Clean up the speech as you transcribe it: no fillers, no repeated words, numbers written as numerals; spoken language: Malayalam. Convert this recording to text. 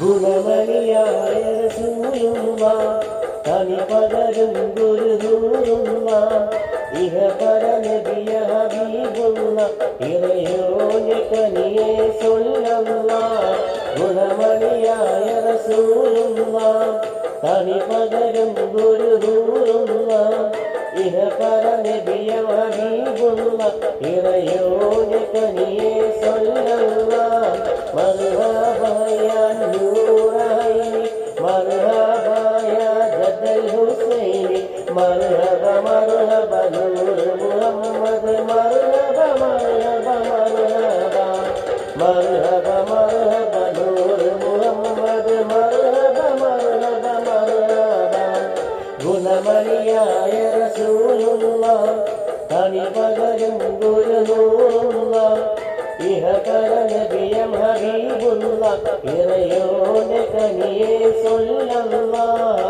ഗുണമണിയായ റസൂലുള്ള തനി പകരും ഗുരുദൂറുള്ള ഇഹ പരനബിയ ഹബീബുള്ള ഇറയോനെ കനിയെ സൊല്ലല്ല ഗുണമണിയായ റസൂലുള്ള തനി പകരും ഗുരുദൂറുള്ള ഇഹ പരനബിയ ഹബീബുള്ള ഇറയോനെ കനിയെ സൊല്ലല്ല മർഹബാ യാ നൂറൈനി മർഹബാ യാ ജദ്ദൽ ഹുസൈനി മർഹബ മർഹബ നൂർ മുഹമ്മദ് മർഹബ മർഹബ മർഹബ മർഹബ മർഹബ നൂർ മുഹമ്മദ് മർഹബ മർഹബ മർഹബ ഗുണമണിയായ റസൂലുള്ള തനി പകരും ഗുരുനൂറുള്ള ഇഹ പരനബിയം ഹബീബുള്ള ഇറയോനെ കനിയെ സൊല്ലല്ലാഹ്